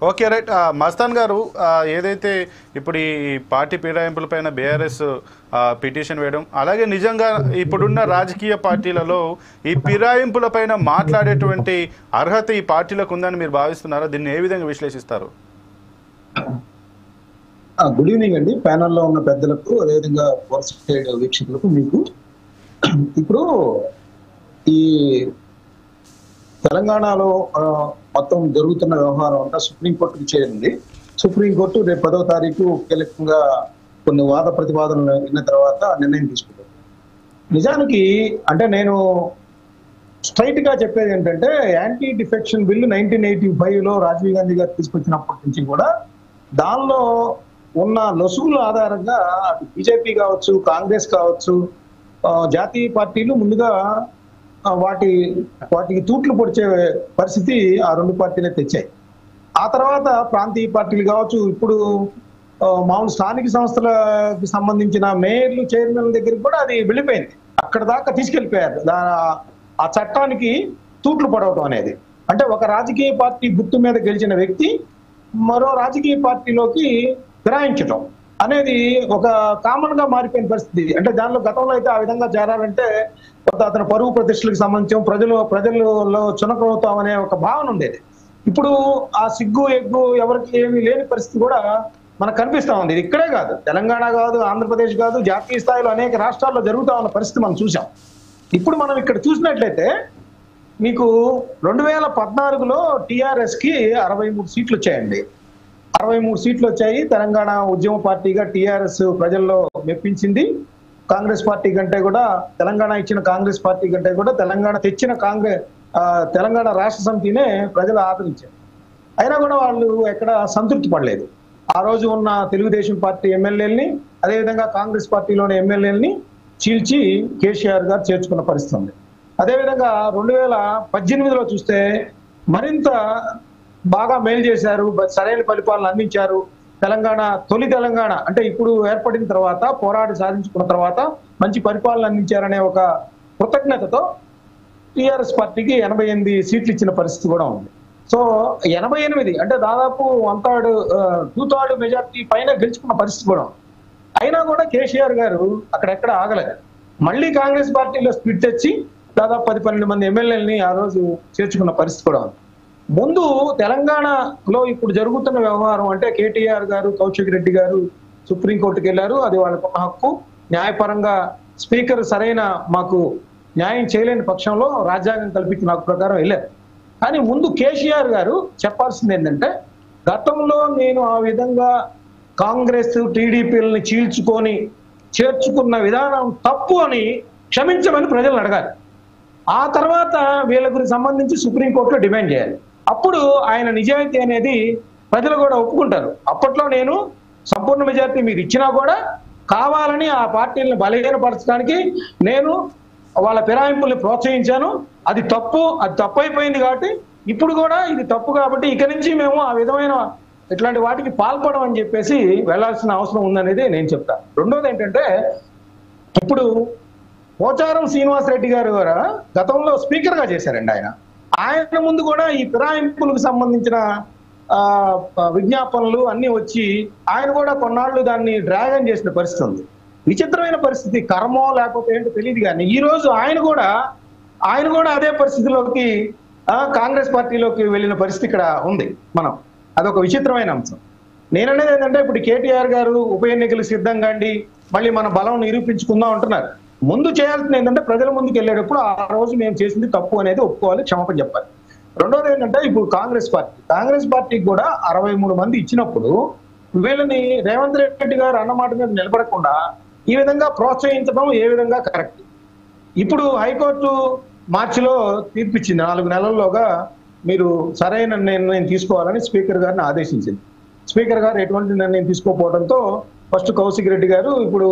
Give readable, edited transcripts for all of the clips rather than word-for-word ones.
Okay right Mastan గారు ఏదైతే ఇప్పుడు ఈ పార్టీ ఫిరాయింపులపైన బీఆర్ఎస్ పిటిషన్ వేయడం అలాగే నిజంగా ఇప్పుడున్న రాజకీయ పార్టీలలో ఈ ఫిరాయింపులపైన మాట్లాడేటువంటి అర్హత ఈ పార్టీలకు ఉందని మీరు భావిస్తున్నారా? దీన్ని ఏ విధంగా విశ్లేషిస్తారు? గుడ్ ఈవినింగ్ అండి, ప్యానల్లో ఉన్న పెద్దలకు, అదేవిధంగా వీక్షకులకు. మీకు ఇప్పుడు ఈ తెలంగాణలో మొత్తం జరుగుతున్న వ్యవహారం అంతా సుప్రీంకోర్టుకు చేరింది. సుప్రీంకోర్టు రేపు 10వ తారీఖు కీలకంగా కొన్ని వాద ప్రతివాదనలు విన్న తర్వాత నిర్ణయం తీసుకుంటుంది. నిజానికి అంటే నేను స్ట్రైట్ గా చెప్పేది ఏంటంటే, యాంటీ డిఫెక్షన్ బిల్లు 1985లో రాజీవ్ గాంధీ గారు తీసుకొచ్చినప్పటి నుంచి కూడా దానిలో ఉన్న లొసుగుల ఆధారంగా అటు బీజేపీ కావచ్చు, కాంగ్రెస్ కావచ్చు, జాతీయ పార్టీలు ముందుగా వాటికి తూట్లు పొడిచే పరిస్థితి ఆ రెండు పార్టీలే తెచ్చాయి. ఆ తర్వాత ప్రాంతీయ పార్టీలు కావచ్చు, ఇప్పుడు మామూలు స్థానిక సంస్థలకు సంబంధించిన మేయర్లు, చైర్మన్ దగ్గరికి కూడా అది వెళ్ళిపోయింది. అక్కడ దాకా తీసుకెళ్లిపోయారు. ఆ చట్టానికి తూట్లు పడవటం అనేది అంటే ఒక రాజకీయ పార్టీ గుర్తు మీద గెలిచిన వ్యక్తి మరో రాజకీయ పార్టీలోకి ఫిరాయించడం అనేది ఒక కామన్ గా మారిపోయిన పరిస్థితి. అంటే దానిలో గతంలో అయితే ఆ విధంగా చేరాలంటే కొంత అతని పరువు ప్రతిష్టలకు సంబంధించి ప్రజల్లో చునకవుతాం అనే ఒక భావన ఉండేది. ఇప్పుడు ఆ సిగ్గు ఎగ్గు ఎవరికి ఏమీ లేని పరిస్థితి కూడా మనకు కనిపిస్తా ఉంది. ఇది ఇక్కడే కాదు, తెలంగాణ కాదు, ఆంధ్రప్రదేశ్ కాదు, జాతీయ స్థాయిలో అనేక రాష్ట్రాల్లో జరుగుతా ఉన్న పరిస్థితి మనం చూసాం. ఇప్పుడు మనం ఇక్కడ చూసినట్లయితే మీకు 2014లో టీఆర్ఎస్ కి 63 సీట్లు వచ్చాయండి. 63 సీట్లు వచ్చాయి. తెలంగాణ ఉద్యమ పార్టీగా టీఆర్ఎస్ ప్రజల్లో మెప్పించింది. కాంగ్రెస్ పార్టీ కంటే కూడా, తెలంగాణ ఇచ్చిన కాంగ్రెస్ పార్టీ కంటే కూడా తెలంగాణ తెచ్చిన తెలంగాణ రాష్ట్ర సమితినే ప్రజలు ఆదరించారు. అయినా కూడా వాళ్ళు ఎక్కడ సంతృప్తి పడలేదు. ఆ రోజు ఉన్న తెలుగుదేశం పార్టీ ఎమ్మెల్యేలని, అదేవిధంగా కాంగ్రెస్ పార్టీలోని ఎమ్మెల్యేలని చీల్చి కేసీఆర్ గారు చేర్చుకున్న పరిస్థితి ఉంది. అదేవిధంగా 2018లో చూస్తే మరింత బాగా మేలు చేశారు, సరైన పరిపాలన అందించారు. తొలి తెలంగాణ అంటే ఇప్పుడు ఏర్పడిన తర్వాత, పోరాడి సాధించుకున్న తర్వాత మంచి పరిపాలన అందించారనే ఒక కృతజ్ఞతతో టీఆర్ఎస్ పార్టీకి 88 సీట్లు ఇచ్చిన పరిస్థితి కూడా ఉంది. సో 88 అంటే దాదాపు 2/3 మెజార్టీ పైన గెలుచుకున్న పరిస్థితి కూడా ఉంది. అయినా కూడా కేసీఆర్ గారు అక్కడెక్కడ ఆగలేదు. మళ్ళీ కాంగ్రెస్ పార్టీలో స్ప్లిట్ తెచ్చి దాదాపు 10-12 మంది ఎమ్మెల్యేలని ఆ రోజు చేర్చుకున్న పరిస్థితి కూడా ఉంది. ముందు తెలంగాణలో ఇప్పుడు జరుగుతున్న వ్యవహారం అంటే కేటీఆర్ గారు, కౌశిక్ రెడ్డి గారు సుప్రీంకోర్టుకి వెళ్ళారు. అది వాళ్ళకున్న హక్కు. న్యాయపరంగా స్పీకర్ సరైన మాకు న్యాయం చేయలేని పక్షంలో రాజ్యాంగం కల్పించిన హక్కు ప్రకారం వెళ్ళారు. కానీ ముందు కేసీఆర్ గారు చెప్పాల్సింది ఏంటంటే, గతంలో నేను ఆ విధంగా కాంగ్రెస్ టీడీపీలని చేర్చుకున్న విధానం తప్పు అని క్షమించమని ప్రజలను అడగాలి. ఆ తర్వాత వీళ్ళ గురించి సంబంధించి సుప్రీంకోర్టులో డిమాండ్ చేయాలి. అప్పుడు ఆయన నిజాయితీ అనేది ప్రజలు కూడా ఒప్పుకుంటారు. అప్పట్లో నేను సంపూర్ణ మెజారిటీ మీరు ఇచ్చినా కూడా కావాలని ఆ పార్టీలను బలహీనపరచడానికి నేను వాళ్ళ ఫిరాయింపుల్ని ప్రోత్సహించాను. అది తప్పైపోయింది. కాబట్టి ఇప్పుడు కూడా ఇది తప్పు, కాబట్టి ఇక నుంచి మేము ఆ విధమైన ఇట్లాంటి వాటికి పాల్పడం అని చెప్పేసి వెళ్లాల్సిన అవసరం ఉందనేది నేను చెప్తాను. రెండోది ఏంటంటే, ఇప్పుడు పోచారం శ్రీనివాసరెడ్డి గారు గతంలో స్పీకర్ గా చేశారండి. ఆయన ముందు కూడా ఈ ఫిరాయింపులకు సంబంధించిన విజ్ఞాపనలు అన్ని వచ్చి ఆయన కూడా కొన్నాళ్ళు దాన్ని డ్రాగన్ చేసిన పరిస్థితి ఉంది. విచిత్రమైన పరిస్థితి, కర్మో లేకపోతే ఏంటో తెలియదు. కానీ ఈ రోజు ఆయన కూడా అదే పరిస్థితిలోకి కాంగ్రెస్ పార్టీలోకి వెళ్ళిన పరిస్థితి ఇక్కడ ఉంది. అదొక విచిత్రమైన అంశం. నేననేది ఏంటంటే, ఇప్పుడు కేటీఆర్ గారు ఉప ఎన్నికలు సిద్ధంగా అండి, మళ్ళీ మన బలం నిరూపించుకుందాం అంటున్నారు. ముందు చేయాల్సింది ఏంటంటే, ప్రజల ముందుకు వెళ్ళేటప్పుడు ఆ రోజు మేము చేసింది తప్పు అనేది ఒప్పుకోవాలి, క్షమాపణ చెప్పాలి. రెండోది ఏంటంటే, ఇప్పుడు కాంగ్రెస్ పార్టీకి కూడా 63 మంది ఇచ్చినప్పుడు వీళ్ళని రేవంత్ రెడ్డి గారు అన్నమాట మీద నిలబడకుండా ఈ విధంగా ప్రోత్సహించడం ఏ విధంగా కరెక్ట్? ఇప్పుడు హైకోర్టు మార్చిలో తీర్పిచ్చింది, 4 నెలల్లోగా మీరు సరైన నిర్ణయం తీసుకోవాలని స్పీకర్ గారిని ఆదేశించింది. స్పీకర్ గారు ఎటువంటి నిర్ణయం తీసుకోకపోవడంతో ఫస్ట్ కౌశిక్ రెడ్డి గారు, ఇప్పుడు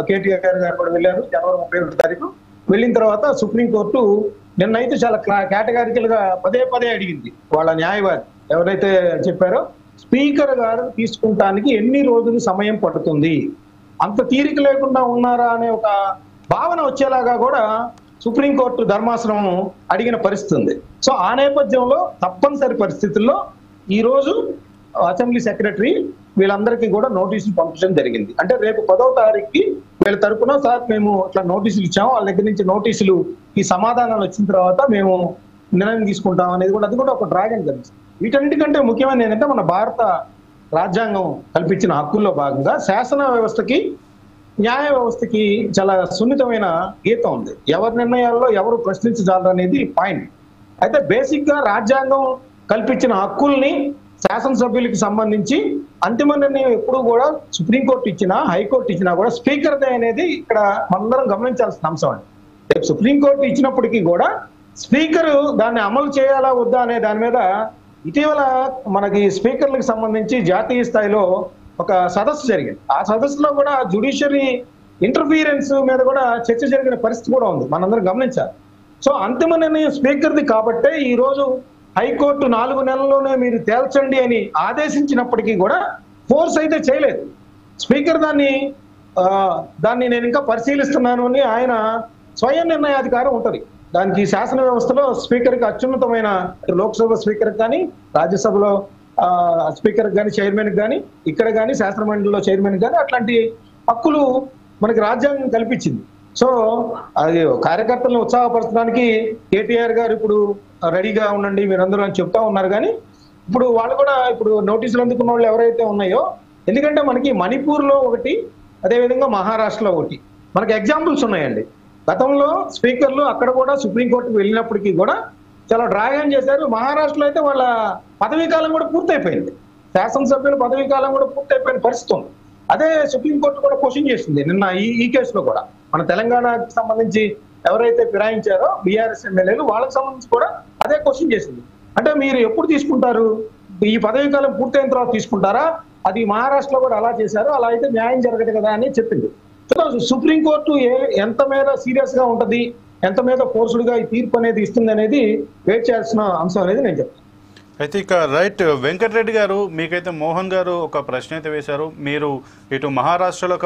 కేటీఆర్ గారు కూడా వెళ్ళారు జనవరి 31 తారీఖు. వెళ్ళిన తర్వాత సుప్రీంకోర్టు నిన్నైతే చాలా కేటగారికల్ గా పదే అడిగింది. వాళ్ళ న్యాయవాది ఎవరైతే చెప్పారో, స్పీకర్ గారు తీసుకుంటానికి ఎన్ని రోజులు సమయం పడుతుంది, అంత తీరిక లేకుండా ఉన్నారా అనే ఒక భావన వచ్చేలాగా కూడా సుప్రీంకోర్టు ధర్మాసనం అడిగిన పరిస్థితి ఉంది. సో ఆ నేపథ్యంలో తప్పనిసరి పరిస్థితుల్లో ఈ రోజు అసెంబ్లీ సెక్రటరీ వీళ్ళందరికీ కూడా నోటీసులు పంపించడం జరిగింది. అంటే రేపు 10వ తారీఖుకి వీళ్ళ తరపున సార్ మేము ఇట్లా నోటీసులు ఇచ్చాము, వాళ్ళ దగ్గర నుంచి నోటీసులు ఈ సమాధానాలు వచ్చిన తర్వాత మేము నిర్ణయం తీసుకుంటాం అనేది కూడా, అది కూడా ఒక డ్రాగన్ జరిగింది. వీటన్నిటికంటే ముఖ్యమైనది ఏంటంటే మన భారత రాజ్యాంగం కల్పించిన హక్కుల్లో భాగంగా శాసన వ్యవస్థకి న్యాయ వ్యవస్థకి చాలా సున్నితమైన గీత ఉంది. ఎవరి నిర్ణయాల్లో ఎవరు ప్రశ్నించజాలరు అనేది పాయింట్. అయితే బేసిక్ గా రాజ్యాంగం కల్పించిన హక్కుల్ని శాసనసభ్యులకి సంబంధించి అంతిమ నిర్ణయం ఎప్పుడు కూడా సుప్రీంకోర్టు ఇచ్చినా హైకోర్టు ఇచ్చినా కూడా స్పీకర్దే అనేది ఇక్కడ మనందరం గమనించాల్సిన అంశం అండి. రేపు సుప్రీంకోర్టు ఇచ్చినప్పటికీ కూడా స్పీకర్ దాన్ని అమలు చేయాలా వద్దా అనే దాని మీద ఇటీవల మనకి స్పీకర్లకు సంబంధించి జాతీయ స్థాయిలో ఒక సదస్సు జరిగింది. ఆ సదస్సులో కూడా జ్యుడిషియరీ ఇంటర్ఫీరెన్స్ మీద కూడా చర్చ జరిగిన పరిస్థితి కూడా ఉంది, మనందరం గమనించాలి. సో అంతిమ నిర్ణయం స్పీకర్ది కాబట్టే ఈ రోజు హైకోర్టు 4 నెలల్లోనే మీరు తేల్చండి అని ఆదేశించినప్పటికీ కూడా ఫోర్స్ అయితే చేయలేదు. స్పీకర్ దాన్ని నేను ఇంకా పరిశీలిస్తున్నాను అని ఆయన స్వయం నిర్ణయాధికారం ఉంటుంది. దానికి శాసన వ్యవస్థలో స్పీకర్కి అత్యున్నతమైన, లోక్సభ స్పీకర్ కానీ రాజ్యసభలో స్పీకర్ కానీ చైర్మన్ కానీ ఇక్కడ కానీ శాసనమండలిలో చైర్మన్ కానీ అట్లాంటి హక్కులు మనకి రాజ్యాంగం కల్పించింది. సో అది కార్యకర్తలను ఉత్సాహపరచడానికి కేటీఆర్ గారు ఇప్పుడు రెడీగా ఉండండి మీరందరూ అని చెప్తా ఉన్నారు. కానీ ఇప్పుడు వాళ్ళు కూడా ఇప్పుడు నోటీసులు అందుకున్న వాళ్ళు ఎవరైతే ఉన్నాయో, ఎందుకంటే మనకి మణిపూర్లో ఒకటి, అదేవిధంగా మహారాష్ట్రలో ఒకటి మనకి ఎగ్జాంపుల్స్ ఉన్నాయండి. గతంలో స్పీకర్లు అక్కడ కూడా సుప్రీంకోర్టుకు వెళ్ళినప్పటికీ కూడా చాలా డ్రాగన్ చేశారు. మహారాష్ట్రలో అయితే వాళ్ళ పదవీ కాలం కూడా పూర్తయిపోయింది, శాసనసభ్యుల పదవీ కాలం కూడా పూర్తయిపోయిన పరిస్థితి ఉంది. అదే సుప్రీంకోర్టు కూడా క్వశ్చన్ చేసింది నిన్న ఈ కేసులో కూడా. మన తెలంగాణకు సంబంధించి ఎవరైతే ఫిరాయించారో బీఆర్ఎస్ ఎమ్మెల్యేలు, వాళ్ళకి సంబంధించి కూడా అదే క్వశ్చన్ చేసింది. అంటే మీరు ఎప్పుడు తీసుకుంటారు, ఈ పదవీ కాలం పూర్తయిన తర్వాత తీసుకుంటారా? అది మహారాష్ట్రలో కూడా అలా చేశారు, అలా అయితే న్యాయం జరగదు కదా అని చెప్పింది. సుప్రీంకోర్టు ఎంత మీద సీరియస్ గా ఉంటది, ఎంత మీద ఫోర్స్డ్ గా ఈ తీర్పు అనేది ఇస్తుంది అనేది వెయిట్ చేయాల్సిన అంశం అనేది నేను చెప్తాను. అయితే ఇక రైట్ వెంకటరెడ్డి గారు, మీకైతే మోహన్ గారు ఒక ప్రశ్న అయితే వేశారు. మీరు ఇటు మహారాష్ట్రలో